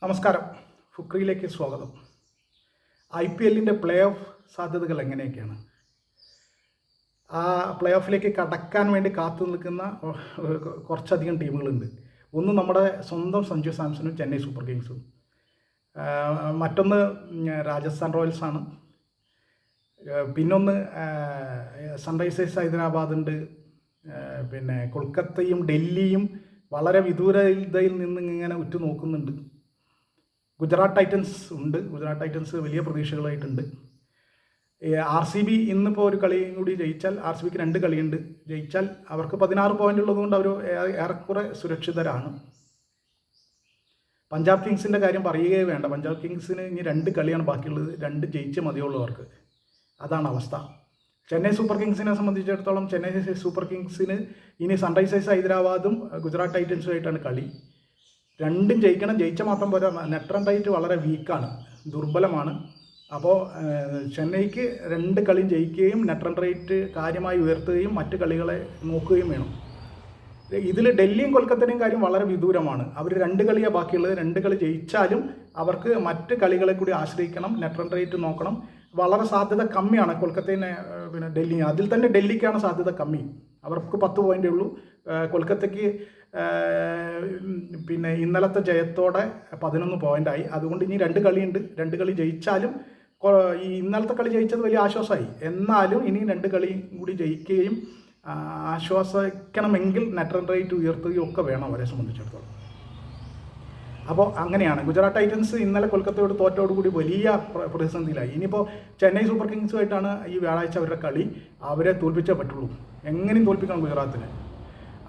നമസ്കാരം. ഫുക്രിയിലേക്ക് സ്വാഗതം. IPL play off സാധ്യതകൾ എങ്ങനെയൊക്കെയാണ്? ആ പ്ലേ ഓഫിലേക്ക് കടക്കാൻ വേണ്ടി കാത്തു നിൽക്കുന്ന കുറച്ചധികം ടീമുകളുണ്ട്. ഒന്ന് നമ്മുടെ സ്വന്തം സഞ്ജു സാംസണും ചെന്നൈ സൂപ്പർ കിങ്സും, മറ്റൊന്ന് രാജസ്ഥാൻ റോയൽസാണ്, പിന്നൊന്ന് സൺറൈസേഴ്സ് ഹൈദരാബാദുണ്ട്, പിന്നെ കൊൽക്കത്തയും ഡൽഹിയും വളരെ വിദൂരതയിൽ നിന്ന് ഇങ്ങനെ ഉറ്റുനോക്കുന്നുണ്ട്. ഗുജറാത്ത് ടൈറ്റൻസ് ഉണ്ട്. ഗുജറാത്ത് ടൈറ്റൻസ് വലിയ പ്രതീക്ഷകളായിട്ടുണ്ട്. RCB ഇന്നിപ്പോൾ ഒരു കളിയും കൂടി ജയിച്ചാൽ, RCBക്ക് 2 കളിയുണ്ട്, ജയിച്ചാൽ അവർക്ക് 16 പോയിൻ്റ് ഉള്ളതുകൊണ്ട് അവർ ഏറെക്കുറെ സുരക്ഷിതരാണ്. പഞ്ചാബ് കിങ്സിൻ്റെ കാര്യം പറയുകയേ വേണ്ട. പഞ്ചാബ് കിങ്സിന് ഇനി 2 കളിയാണ് ബാക്കിയുള്ളത്. 2 ജയിച്ചേ മതിയുള്ളൂ അവർക്ക്. അതാണ് അവസ്ഥ. ചെന്നൈ സൂപ്പർ കിങ്സിനെ സംബന്ധിച്ചിടത്തോളം, ചെന്നൈ സൂപ്പർ കിങ്സിന് ഇനി സൺറൈസേഴ്സ് ഹൈദരാബാദും ഗുജറാത്ത് ടൈറ്റൻസുമായിട്ടാണ് കളി. 2 ജയിക്കണം. ജയിച്ച മാത്രം പോരാ, നെറ്റ് റൺ റേറ്റ് വളരെ വീക്കാണ്, ദുർബലമാണ്. അപ്പോൾ ചെന്നൈക്ക് 2 കളിയും ജയിക്കുകയും നെറ്റ് റൺ റേറ്റ് കാര്യമായി ഉയർത്തുകയും മറ്റ് കളികളെ നോക്കുകയും വേണം. ഇതിൽ ഡൽഹിയും കൊൽക്കത്തയുടെയും കാര്യം വളരെ വിദൂരമാണ്. അവർ 2 കളിയാണ് ബാക്കിയുള്ളത്. 2 കളി ജയിച്ചാലും അവർക്ക് മറ്റ് കളികളെ കൂടി ആശ്രയിക്കണം. നെറ്റ് റൺ റേറ്റ് നോക്കണം. വളരെ സാധ്യത കമ്മിയാണ് കൊൽക്കത്തയിനെ, പിന്നെ ഡൽഹി. അതിൽ തന്നെ ഡൽഹിക്കാണ് സാധ്യത കമ്മി. അവർക്ക് 10 പോയിൻ്റേ ഉള്ളൂ. കൊൽക്കത്തയ്ക്ക് പിന്നെ ഇന്നലത്തെ ജയത്തോടെ 11 പോയിൻ്റായി. അതുകൊണ്ട് ഇനി 2 കളിയുണ്ട്. 2 കളി ജയിച്ചാലും, ഈ ഇന്നലത്തെ കളി ജയിച്ചത് വലിയ ആശ്വാസമായി. എന്നാലും ഇനി 2 കളി കൂടി ജയിക്കുകയും ആശ്വാസിക്കണമെങ്കിൽ നെറ്റ് റൺ റേറ്റ് ഉയർത്തുകയും ഒക്കെ വേണം അവരെ സംബന്ധിച്ചിടത്തോളം. അപ്പോൾ അങ്ങനെയാണ്. ഗുജറാത്ത് ടൈറ്റൻസ് ഇന്നലെ കൊൽക്കത്തയോട് തോറ്റോടുകൂടി വലിയ പ്രതിസന്ധിയിലായി. ഇനിയിപ്പോൾ ചെന്നൈ സൂപ്പർ കിങ്സുമായിട്ടാണ് ഈ വ്യാഴാഴ്ച അവരുടെ കളി. അവരെ തോൽപ്പിച്ചേ പറ്റുള്ളൂ. എങ്ങനെയും തോൽപ്പിക്കണം ഗുജറാത്തിന്.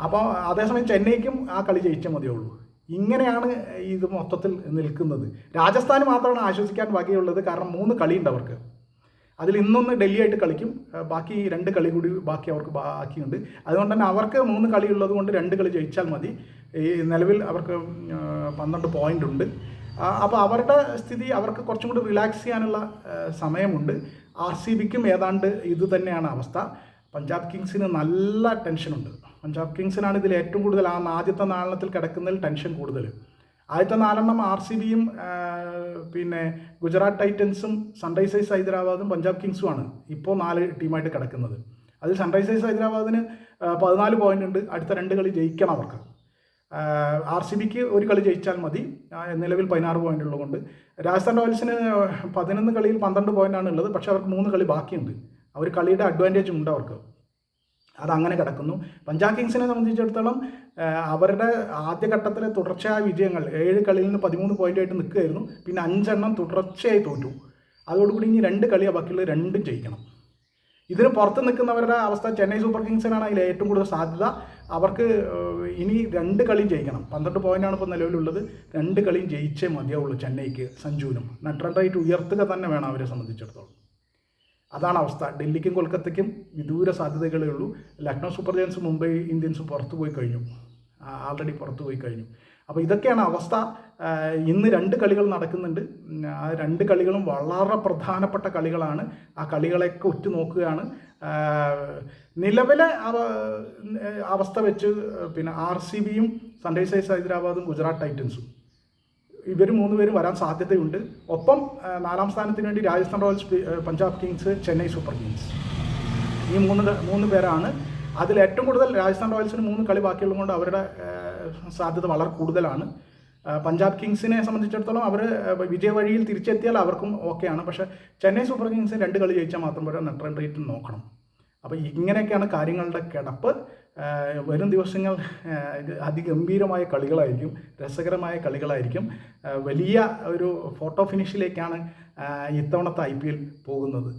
അപ്പോൾ അതേസമയം ചെന്നൈക്കും ആ കളി ജയിച്ചേ മതിയുള്ളൂ. ഇങ്ങനെയാണ് ഇത് മൊത്തത്തിൽ നിൽക്കുന്നത്. രാജസ്ഥാന് മാത്രമാണ് ആശ്വസിക്കാൻ ബാക്കിയുള്ളത്. കാരണം 3 കളിയുണ്ട് അവർക്ക്. അതിൽ ഇന്നൊന്ന് ഡൽഹിയായിട്ട് കളിക്കും. ബാക്കി 2 കളി കൂടി അവർക്ക് ബാക്കിയുണ്ട്. അതുകൊണ്ട് തന്നെ അവർക്ക് 3 കളി ഉള്ളത് കൊണ്ട് 2 കളി ജയിച്ചാൽ മതി. ഈ നിലവിൽ അവർക്ക് 12 പോയിൻ്റ് ഉണ്ട്. അപ്പോൾ അവരുടെ സ്ഥിതി, അവർക്ക് കുറച്ചും കൂടി റിലാക്സ് ചെയ്യാനുള്ള സമയമുണ്ട്. RCBക്കും ഏതാണ്ട് ഇത് തന്നെയാണ് അവസ്ഥ. പഞ്ചാബ് കിങ്സിന് നല്ല ടെൻഷനുണ്ട്. പഞ്ചാബ് കിങ്സിനാണ് ഇതിൽ ഏറ്റവും കൂടുതൽ ആദ്യത്തെ 4 കിടക്കുന്നതിൽ ടെൻഷൻ കൂടുതൽ. ആദ്യത്തെ 4 RCBയും പിന്നെ ഗുജറാത്ത് ടൈറ്റൻസും സൺറൈസേഴ്സ് ഹൈദരാബാദും പഞ്ചാബ് കിങ്സുമാണ് ഇപ്പോൾ 4 ടീമായിട്ട് കിടക്കുന്നത്. അതിൽ സൺറൈസേഴ്സ് ഹൈദരാബാദിന് 14 പോയിൻ്റ് ഉണ്ട്. അടുത്ത 2 കളി ജയിക്കണം അവർക്ക്. RCBക്ക് 1 കളി ജയിച്ചാൽ മതി. നിലവിൽ 16 പോയിൻ്റ് ഉള്ളതുകൊണ്ട്. രാജസ്ഥാൻ റോയൽസിന് 11 കളിയിൽ 12 പോയിൻ്റാണ് ഉള്ളത്. പക്ഷേ അവർക്ക് 3 കളി ബാക്കിയുണ്ട്. അവർ കളിയുടെ അഡ്വാൻറ്റേജ് ഉണ്ട് അവർക്ക്. അതങ്ങനെ കിടക്കുന്നു. പഞ്ചാബ് കിങ്സിനെ സംബന്ധിച്ചിടത്തോളം അവരുടെ ആദ്യഘട്ടത്തിലെ തുടർച്ചയായ വിജയങ്ങൾ, 7 കളിയിൽ നിന്ന് 13 പോയിൻ്റായിട്ട് നിൽക്കുകയായിരുന്നു. പിന്നെ 5 എണ്ണം തുടർച്ചയായി തോറ്റു. അതോടുകൂടി ഇനി 2 കളിയാണ് ബാക്കിയുള്ളത്. 2 ജയിക്കണം. ഇതിന് പുറത്ത് നിൽക്കുന്നവരുടെ അവസ്ഥ, ചെന്നൈ സൂപ്പർ കിങ്സിനാണ് അതിൽ ഏറ്റവും കൂടുതൽ സാധ്യത. അവർക്ക് ഇനി 2 കളിയും ജയിക്കണം. 12 പോയിൻ്റാണ് ഇപ്പോൾ നിലവിലുള്ളത്. 2 കളിയും ജയിച്ചേ മതിയാവുള്ളൂ ചെന്നൈക്ക്, സഞ്ജുവിനും. നെറ്റ് റൺ റേറ്റ് ഉയർത്തുക തന്നെ വേണം അവരെ സംബന്ധിച്ചിടത്തോളം. അതാണ് അവസ്ഥ. ഡൽഹിക്കും കൊൽക്കത്തയ്ക്കും വിദൂര സാധ്യതകളേ ഉള്ളൂ. ലക്നൗ സൂപ്പർ ജയൻസും മുംബൈ ഇന്ത്യൻസും പുറത്തു പോയി കഴിഞ്ഞു, ആൾറെഡി പുറത്തു പോയി കഴിഞ്ഞു. അപ്പോൾ ഇതൊക്കെയാണ് അവസ്ഥ. ഇന്ന് 2 കളികൾ നടക്കുന്നുണ്ട്. ആ 2 കളികളും വളരെ പ്രധാനപ്പെട്ട കളികളാണ്. ആ കളികളെയൊക്കെ ഉറ്റുനോക്കുകയാണ്. നിലവിലെ അവസ്ഥ വെച്ച് പിന്നെ RCBയും സൺറൈസേഴ്സ് ഹൈദരാബാദും ഗുജറാത്ത് ടൈറ്റൻസും, ഇവർ 3 പേരും വരാൻ സാധ്യതയുണ്ട്. ഒപ്പം 4ാം സ്ഥാനത്തിന് വേണ്ടി Rajasthan Royals, Punjab Kings, Chennai super Kings, ഈ 3 പേരാണ്. അതിൽ ഏറ്റവും കൂടുതൽ രാജസ്ഥാൻ റോയൽസിന് 3 കളി ബാക്കിയുള്ളത് കൊണ്ട് അവരുടെ സാധ്യത വളരെ കൂടുതലാണ്. പഞ്ചാബ് കിങ്സിനെ സംബന്ധിച്ചിടത്തോളം അവർ വിജയവഴിയിൽ തിരിച്ചെത്തിയാൽ അവർക്കും ഓക്കെയാണ്. പക്ഷേ ചെന്നൈ സൂപ്പർ കിങ്സ് 2 കളി ജയിച്ചാൽ മാത്രം പോരാ, നെറ്റ് റൺ റേറ്റ് നോക്കണം. അപ്പോൾ ഇങ്ങനെയൊക്കെയാണ് കാര്യങ്ങളുടെ കിടപ്പ്. വരും ദിവസങ്ങൾ അതിഗംഭീരമായ കളികളായിരിക്കും, രസകരമായ കളികളായിരിക്കും. വലിയ ഒരു ഫോട്ടോ ഫിനിഷിലേക്കാണ് ഇത്തവണത്തെ IPL പോകുന്നത്.